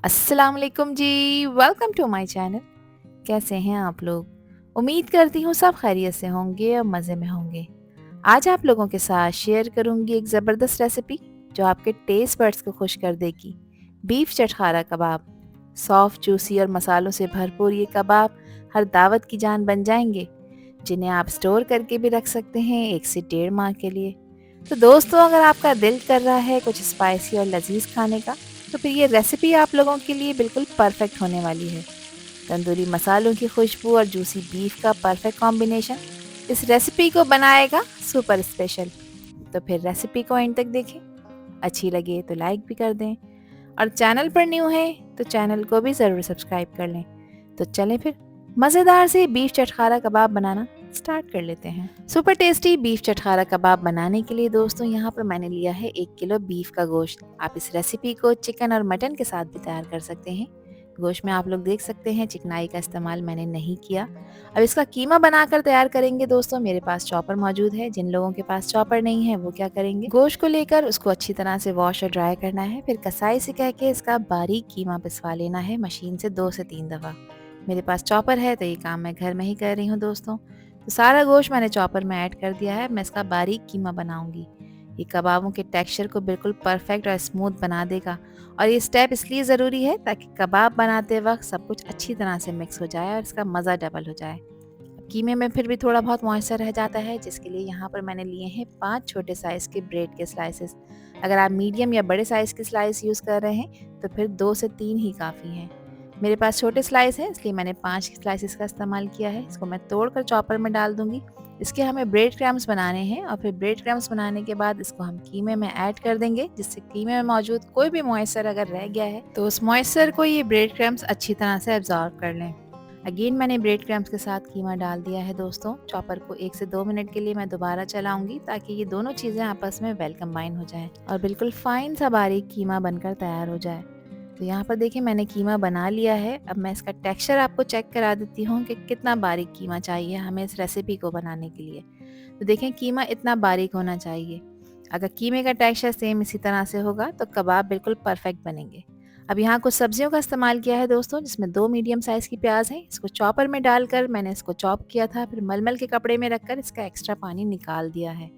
अस्सलाम वालेकुम जी। Welcome to my channel. कैसे हैं आप लोग? उम्मीद करती हूँ सब खैरियत से होंगे और मज़े में होंगे। आज आप लोगों के साथ शेयर करूँगी एक ज़बरदस्त रेसिपी जो आपके टेस्ट बड्स को खुश कर देगी। बीफ चटखारा कबाब। सॉफ्ट, जूसी और मसालों से भरपूर ये कबाब हर दावत की जान बन जाएंगे, जिन्हें आप स्टोर करके भी रख सकते हैं 1 से 1.5 माह के लिए। तो दोस्तों, अगर आपका दिल कर रहा है कुछ स्पाइसी और लजीज खाने का, तो फिर ये रेसिपी आप लोगों के लिए बिल्कुल परफेक्ट होने वाली है। तंदूरी मसालों की खुशबू और जूसी बीफ का परफेक्ट कॉम्बिनेशन इस रेसिपी को बनाएगा सुपर स्पेशल। तो फिर रेसिपी को एंड तक देखें। अच्छी लगे तो लाइक भी कर दें, और चैनल पर न्यू है तो चैनल को भी ज़रूर सब्सक्राइब कर लें। तो चलें फिर मज़ेदार से बीफ चटखारा कबाब बनाना स्टार्ट कर लेते हैं। सुपर टेस्टी बीफ चटखारा कबाब बनाने के लिए दोस्तों यहाँ पर मैंने लिया है 1 किलो बीफ का गोश्त। आप इस रेसिपी को चिकन और मटन के साथ भी तैयार कर सकते हैं। गोश्त में आप लोग देख सकते हैं चिकनाई का इस्तेमाल मैंने नहीं किया। अब इसका कीमा बनाकर तैयार करेंगे दोस्तों। मेरे पास चॉपर मौजूद है। जिन लोगों के पास चॉपर नहीं है वो क्या करेंगे, गोश्त को लेकर उसको अच्छी तरह से वॉश और ड्राई करना है। फिर कसाई से कह के इसका बारीक कीमा पिसवा लेना है मशीन से 2 से 3 दफ़ा। मेरे पास चॉपर है तो ये काम मैं घर में ही कर रही हूँ दोस्तों। तो सारा गोश्त मैंने चॉपर में ऐड कर दिया है। मैं इसका बारीक कीमा बनाऊंगी। ये कबाबों के टेक्सचर को बिल्कुल परफेक्ट और स्मूथ बना देगा। और ये स्टेप इसलिए ज़रूरी है ताकि कबाब बनाते वक्त सब कुछ अच्छी तरह से मिक्स हो जाए और इसका मज़ा डबल हो जाए। कीमे में फिर भी थोड़ा बहुत मॉइस्चर रह जाता है, जिसके लिए यहाँ पर मैंने लिए हैं 5 छोटे साइज़ के ब्रेड के स्लाइसेस। अगर आप मीडियम या बड़े साइज़ के स्लाइस यूज़ कर रहे हैं तो फिर 2 से 3 ही काफ़ी हैं। मेरे पास छोटे स्लाइस हैं इसलिए मैंने 5 स्लाइसेस का इस्तेमाल किया है। इसको मैं तोड़कर चॉपर में डाल दूंगी। इसके हमें ब्रेड क्रम्स बनाने हैं, और फिर ब्रेड क्रम्स बनाने के बाद इसको हम कीमे में ऐड कर देंगे, जिससे कीमे में मौजूद कोई भी मॉइस्चर अगर रह गया है तो उस मॉइस्चर को ये ब्रेड क्रम्स अच्छी तरह से एब्जॉर्ब कर लें। अगेन मैंने ब्रेड क्रम्स के साथ कीमा डाल दिया है दोस्तों। चॉपर को 1 से 2 मिनट के लिए मैं दोबारा चलाऊंगी ताकि ये दोनों चीज़ें आपस में वेल कंबाइन हो जाएं और बिल्कुल फाइन सा बारीक कीमा बनकर तैयार हो जाए। तो यहाँ पर देखिए मैंने कीमा बना लिया है। अब मैं इसका टेक्सचर आपको चेक करा देती हूँ कि कितना बारीक कीमा चाहिए हमें इस रेसिपी को बनाने के लिए। तो देखें कीमा इतना बारीक होना चाहिए। अगर कीमे का टेक्सचर सेम इसी तरह से होगा तो कबाब बिल्कुल परफेक्ट बनेंगे। अब यहाँ कुछ सब्जियों का इस्तेमाल किया है दोस्तों, जिसमें 2 मीडियम साइज़ की प्याज है। इसको चॉपर में डालकर मैंने इसको चॉप किया था, फिर मलमल के कपड़े में रखकर इसका एक्स्ट्रा पानी निकाल दिया है।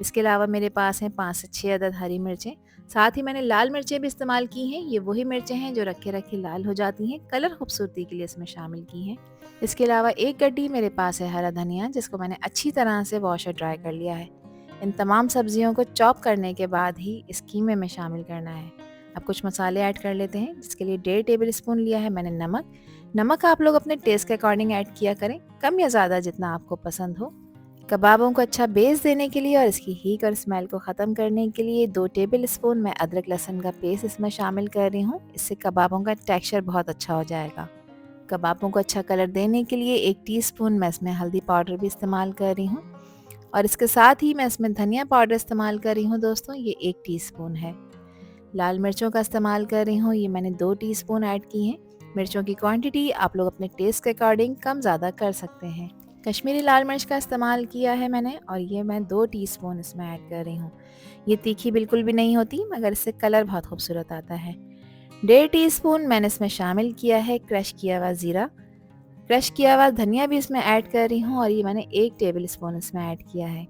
इसके अलावा मेरे पास हैं 5 से 6 अदद हरी मिर्चें। साथ ही मैंने लाल मिर्चें भी इस्तेमाल की हैं। ये वही मिर्चें हैं जो रखे रखे लाल हो जाती हैं, कलर खूबसूरती के लिए इसमें शामिल की हैं। इसके अलावा एक गड्डी मेरे पास है हरा धनिया, जिसको मैंने अच्छी तरह से वॉश और ड्राई कर लिया है। इन तमाम सब्जियों को चॉप करने के बाद ही इस कीमे में शामिल करना है। अब कुछ मसाले ऐड कर लेते हैं, जिसके लिए 1.5 टेबल स्पून लिया है मैंने नमक। नमक आप लोग अपने टेस्ट के अकॉर्डिंग ऐड किया करें, कम या ज़्यादा जितना आपको पसंद हो। कबाबों को अच्छा बेस देने के लिए और इसकी हीट और स्मेल को ख़त्म करने के लिए 2 टेबल स्पून मैं अदरक लहसुन का पेस्ट इसमें शामिल कर रही हूँ। इससे कबाबों का टेक्सचर बहुत अच्छा हो जाएगा। कबाबों को अच्छा कलर देने के लिए 1 टीस्पून मैं इसमें हल्दी पाउडर भी इस्तेमाल कर रही हूँ, और इसके साथ ही मैं इसमें धनिया पाउडर इस्तेमाल कर रही हूँ दोस्तों, ये 1 टीस्पून है। लाल मिर्चों का इस्तेमाल कर रही हूँ, ये मैंने 2 टीस्पून ऐड की हैं। मिर्चों की क्वांटिटी आप लोग अपने टेस्ट के अकॉर्डिंग कम ज़्यादा कर सकते हैं। कश्मीरी लाल मिर्च का इस्तेमाल किया है मैंने, और ये मैं 2 टीस्पून इसमें ऐड कर रही हूँ। ये तीखी बिल्कुल भी नहीं होती, मगर इससे कलर बहुत खूबसूरत आता है। 1.5 टीस्पून मैंने इसमें शामिल किया है क्रश किया हुआ ज़ीरा। क्रश किया हुआ धनिया भी इसमें ऐड कर रही हूँ, और ये मैंने 1 टेबल स्पून इसमें ऐड किया है।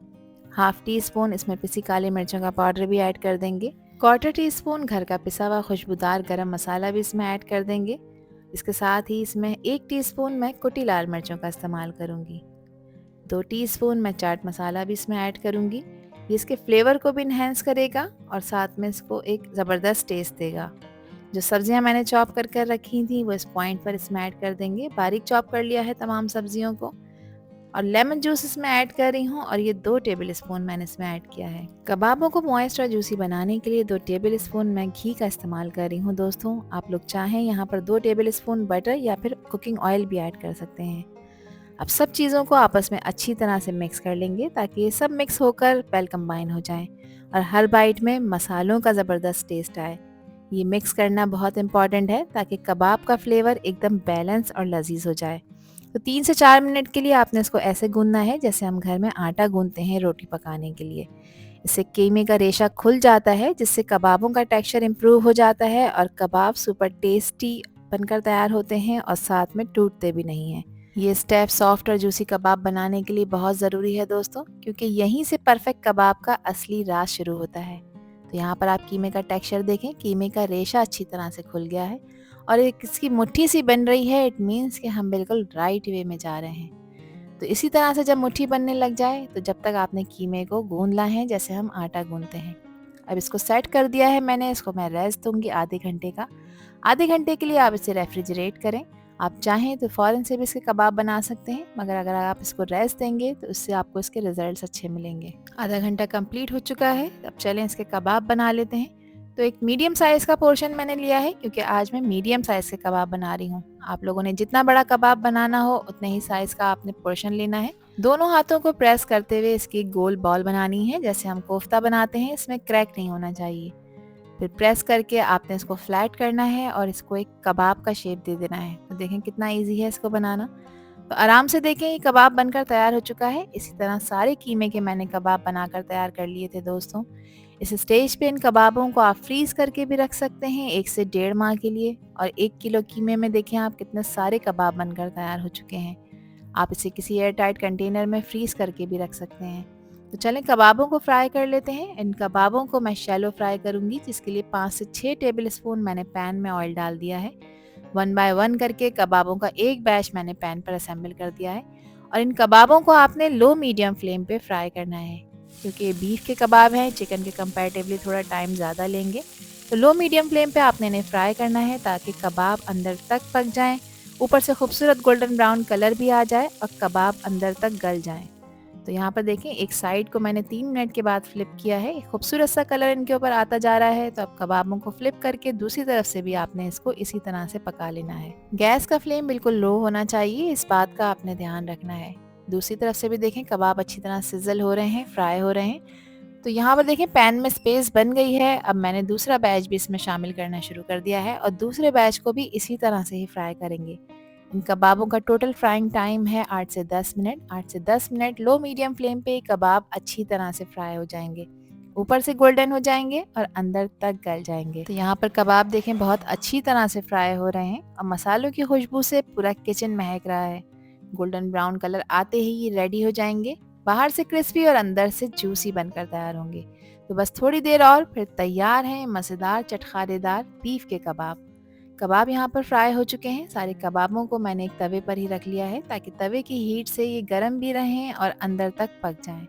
हाफ टी स्पून इसमें पिसी काली मिर्चों का पाउडर भी ऐड कर देंगे। 1/4 टीस्पून घर का पिसा हुआ खुशबूदार गरम मसाला भी इसमें ऐड कर देंगे। इसके साथ ही इसमें 1 टीस्पून मैं कुटी लाल मिर्चों का इस्तेमाल करूँगी। 2 टीस्पून मैं चाट मसाला भी इसमें ऐड करूँगी। ये इसके फ्लेवर को भी इन्हेंस करेगा और साथ में इसको एक ज़बरदस्त टेस्ट देगा। जो सब्जियां मैंने चॉप कर रखी थी वो इस पॉइंट पर इसमें ऐड कर देंगे। बारीक चॉप कर लिया है तमाम सब्जियों को, और लेमन जूस इसमें ऐड कर रही हूँ, और ये 2 टेबल स्पून मैंने इसमें ऐड किया है। कबाबों को मॉइस्ट और जूसी बनाने के लिए 2 टेबल स्पून मैं घी का इस्तेमाल कर रही हूँ दोस्तों। आप लोग चाहें यहाँ पर 2 टेबल स्पून बटर या फिर कुकिंग ऑयल भी ऐड कर सकते हैं। अब सब चीज़ों को आपस में अच्छी तरह से मिक्स कर लेंगे ताकि ये सब मिक्स होकर वेल कंबाइन हो जाए और हर बाइट में मसालों का ज़बरदस्त टेस्ट आए। ये मिक्स करना बहुत इम्पॉर्टेंट है ताकि कबाब का फ्लेवर एकदम बैलेंस और लजीज हो जाए। तो 3 से 4 मिनट के लिए आपने इसको ऐसे गूंदना है जैसे हम घर में आटा गूंदते हैं रोटी पकाने के लिए। इससे कीमे का रेशा खुल जाता है, जिससे कबाबों का टेक्सचर इम्प्रूव हो जाता है और कबाब सुपर टेस्टी बनकर तैयार होते हैं और साथ में टूटते भी नहीं हैं। ये स्टेप सॉफ्ट और जूसी कबाब बनाने के लिए बहुत ज़रूरी है दोस्तों, क्योंकि यहीं से परफेक्ट कबाब का असली राज शुरू होता है। तो यहाँ पर आप कीमे का टेक्सचर देखें, कीमे का रेशा अच्छी तरह से खुल गया है और एक इसकी मुट्ठी सी बन रही है। इट मीन्स कि हम बिल्कुल राइट वे में जा रहे हैं। तो इसी तरह से जब मुट्ठी बनने लग जाए तो जब तक आपने कीमे को गूंदना है जैसे हम आटा गूंदते हैं। अब इसको सेट कर दिया है मैंने, इसको मैं रेस्ट दूंगी आधे घंटे का। आधे घंटे के लिए आप इसे रेफ्रिजरेट करें। आप चाहें तो फ़ौरन से भी इसके कबाब बना सकते हैं, मगर अगर आप इसको रेस्ट देंगे तो उससे आपको इसके रिजल्ट्स अच्छे मिलेंगे। आधा घंटा कंप्लीट हो चुका है, अब चलें इसके कबाब बना लेते हैं। तो एक मीडियम साइज़ का पोर्शन मैंने लिया है, क्योंकि आज मैं मीडियम साइज़ के कबाब बना रही हूँ। आप लोगों ने जितना बड़ा कबाब बनाना हो उतने ही साइज़ का आपने पोर्शन लेना है। दोनों हाथों को प्रेस करते हुए इसकी गोल बॉल बनानी है, जैसे हम कोफ्ता बनाते हैं। इसमें क्रैक नहीं होना चाहिए। फिर प्रेस करके आपने इसको फ्लैट करना है और इसको एक कबाब का शेप दे देना है। तो देखें कितना इजी है इसको बनाना। तो आराम से देखें, ये कबाब बनकर तैयार हो चुका है। इसी तरह सारे कीमे के मैंने कबाब बनाकर तैयार कर लिए थे दोस्तों। इस स्टेज पे इन कबाबों को आप फ्रीज करके भी रख सकते हैं 1 से 1.5 माह के लिए। और 1 किलो कीमे में देखें आप कितने सारे कबाब बनकर तैयार हो चुके हैं। आप इसे किसी एयर टाइट कंटेनर में फ्रीज करके भी रख सकते हैं। तो चलें कबाबों को फ्राई कर लेते हैं। इन कबाबों को मैं शैलो फ्राई करूंगी, जिसके लिए 5 से 6 टेबल स्पून मैंने पैन में ऑयल डाल दिया है। 1 बाय 1 करके कबाबों का एक बैच मैंने पैन पर असेंबल कर दिया है। और इन कबाबों को आपने लो मीडियम फ्लेम पे फ्राई करना है, क्योंकि ये बीफ के कबाब हैं, चिकन के कंपैरेटिवली थोड़ा टाइम ज़्यादा लेंगे। तो लो मीडियम फ्लेम पे आपने इन्हें फ्राई करना है, ताकि कबाब अंदर तक पक जाएं, ऊपर से खूबसूरत गोल्डन ब्राउन कलर भी आ जाए और कबाब अंदर तक गल जाएं। तो यहाँ पर देखें, एक साइड को मैंने 3 मिनट के बाद फ्लिप किया है। एक खूबसूरत सा कलर इनके ऊपर आता जा रहा है। तो अब कबाबों को फ्लिप करके दूसरी तरफ से भी आपने इसको इसी तरह से पका लेना है। गैस का फ्लेम बिल्कुल लो होना चाहिए, इस बात का आपने ध्यान रखना है। दूसरी तरफ से भी देखें, कबाब अच्छी तरह सिजल हो रहे हैं, फ्राई हो रहे हैं। तो यहाँ पर देखें, पैन में स्पेस बन गई है। अब मैंने दूसरा बैच भी इसमें शामिल करना शुरू कर दिया है और दूसरे बैच को भी इसी तरह से ही फ्राई करेंगे। इन कबाबों का टोटल फ्राइंग टाइम है 8 से 10 मिनट। 8 से 10 मिनट लो मीडियम फ्लेम पे कबाब अच्छी तरह से फ्राई हो जाएंगे, ऊपर से गोल्डन हो जाएंगे और अंदर तक गल जाएंगे। तो यहाँ पर कबाब देखें बहुत अच्छी तरह से फ्राई हो रहे हैं और मसालों की खुशबू से पूरा किचन महक रहा है। गोल्डन ब्राउन कलर आते ही ये रेडी हो जाएंगे, बाहर से क्रिस्पी और अंदर से जूसी बनकर तैयार होंगे। तो बस थोड़ी देर और फिर तैयार हैं मज़ेदार चटखारेदार बीफ के कबाब। कबाब यहाँ पर फ्राई हो चुके हैं। सारे कबाबों को मैंने एक तवे पर ही रख लिया है, ताकि तवे की हीट से ये गर्म भी रहें और अंदर तक पक जाएं।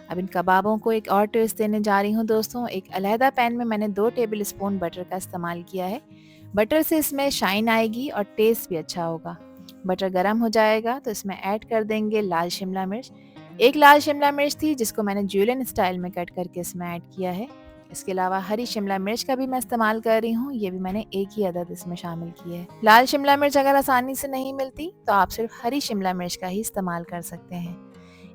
अब इन कबाबों को एक और ट्विस्ट देने जा रही हूँ दोस्तों। एक अलहदा पैन में मैंने 2 टेबल स्पून बटर का इस्तेमाल किया है। बटर से इसमें शाइन आएगी और टेस्ट भी अच्छा होगा। बटर गर्म हो जाएगा तो इसमें ऐड कर देंगे लाल शिमला मिर्च। एक लाल शिमला मिर्च थी, जिसको मैंने ज्यूलियन स्टाइल में कट करके इसमें ऐड किया है। इसके अलावा हरी शिमला मिर्च का भी मैं इस्तेमाल कर रही हूँ, ये भी मैंने एक ही अदद इसमें शामिल की है। लाल शिमला मिर्च अगर आसानी से नहीं मिलती तो आप सिर्फ हरी शिमला मिर्च का ही इस्तेमाल कर सकते हैं।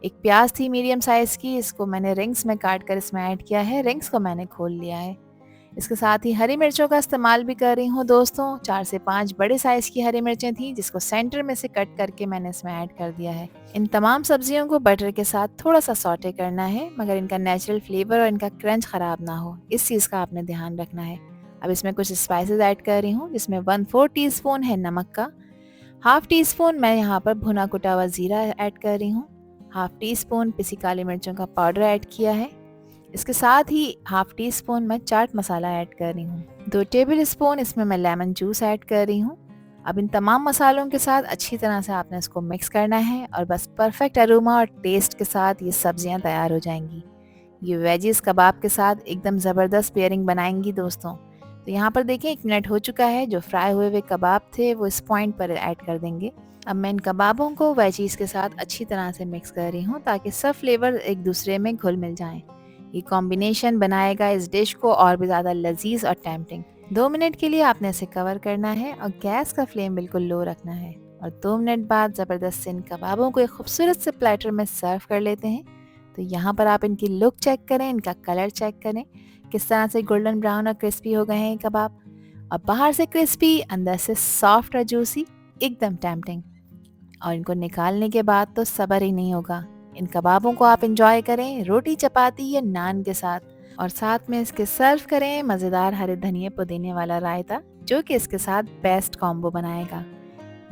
एक प्याज थी मीडियम साइज़ की, इसको मैंने रिंग्स में काट कर इसमें ऐड किया है। रिंग्स को मैंने खोल लिया है। इसके साथ ही हरी मिर्चों का इस्तेमाल भी कर रही हूँ दोस्तों। 4 से 5 बड़े साइज़ की हरी मिर्चें थी, जिसको सेंटर में से कट करके मैंने इसमें ऐड कर दिया है। इन तमाम सब्जियों को बटर के साथ थोड़ा सा सौटे करना है, मगर इनका नेचुरल फ्लेवर और इनका क्रंच ख़राब ना हो, इस चीज़ का आपने ध्यान रखना है। अब इसमें कुछ स्पाइसेस ऐड कर रही हूँ, जिसमें 1/4 टीस्पून है नमक का, हाफ टी स्पून मैं यहाँ पर भुना कुटा हुआ ज़ीरा ऐड कर रही हूँ, हाफ टी स्पून पिसी काली मिर्चों का पाउडर ऐड किया है। इसके साथ ही हाफ टी स्पून मैं चाट मसाला ऐड कर रही हूँ। 2 टेबल स्पून इसमें मैं लेमन जूस ऐड कर रही हूँ। अब इन तमाम मसालों के साथ अच्छी तरह से आपने इसको मिक्स करना है और बस परफेक्ट अरोमा और टेस्ट के साथ ये सब्जियां तैयार हो जाएंगी। ये वेजिस कबाब के साथ एकदम ज़बरदस्त पेयरिंग बनाएंगी दोस्तों। तो यहाँ पर देखिए 1 मिनट हो चुका है। जो फ्राई हुए हुए कबाब थे वो इस पॉइंट पर ऐड कर देंगे। अब मैं इन कबाबों को वेजीज के साथ अच्छी तरह से मिक्स कर रही हूँ, ताकि सब फ्लेवर एक दूसरे में घुल मिल जाएं। ये कॉम्बिनेशन बनाएगा इस डिश को और भी ज़्यादा लजीज और टेम्पटिंग। 2 मिनट के लिए आपने इसे कवर करना है और गैस का फ्लेम बिल्कुल लो रखना है। और 2 मिनट बाद ज़बरदस्त से इन कबाबों को एक खूबसूरत से प्लेटर में सर्व कर लेते हैं। तो यहाँ पर आप इनकी लुक चेक करें, इनका कलर चेक करें, किस तरह से गोल्डन ब्राउन और क्रिस्पी हो गए हैं ये कबाब। और बाहर से क्रिस्पी, अंदर से सॉफ्ट और जूसी, एकदम टेम्पटिंग। और इनको निकालने के बाद तो सब्र ही नहीं होगा। इन कबाबों को आप इंजॉय करें रोटी चपाती या नान के साथ, और साथ में इसके सर्व करें मज़ेदार हरे धनिए पुदीने वाला रायता, जो कि इसके साथ बेस्ट कॉम्बो बनाएगा।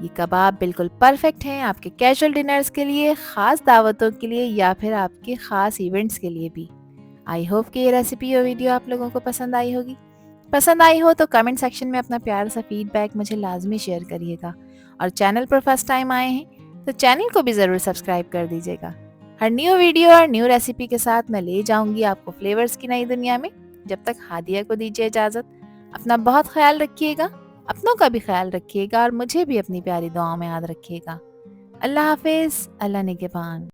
ये कबाब बिल्कुल परफेक्ट हैं आपके कैजुअल डिनर्स के लिए, ख़ास दावतों के लिए या फिर आपके ख़ास इवेंट्स के लिए भी। आई होप कि ये रेसिपी और वीडियो आप लोगों को पसंद आई होगी। पसंद आई हो तो कमेंट सेक्शन में अपना प्यार सा फीडबैक मुझे लाजमी शेयर करिएगा, और चैनल पर फर्स्ट टाइम आए हैं तो चैनल को भी ज़रूर सब्सक्राइब कर दीजिएगा। हर न्यू वीडियो और न्यू रेसिपी के साथ मैं ले जाऊंगी आपको फ्लेवर्स की नई दुनिया में। जब तक हादिया को दीजिए इजाज़त, अपना बहुत ख्याल रखिएगा, अपनों का भी ख्याल रखिएगा और मुझे भी अपनी प्यारी दुआओं में याद रखिएगा। अल्लाह हाफिज़, अल्लाह निगहबान।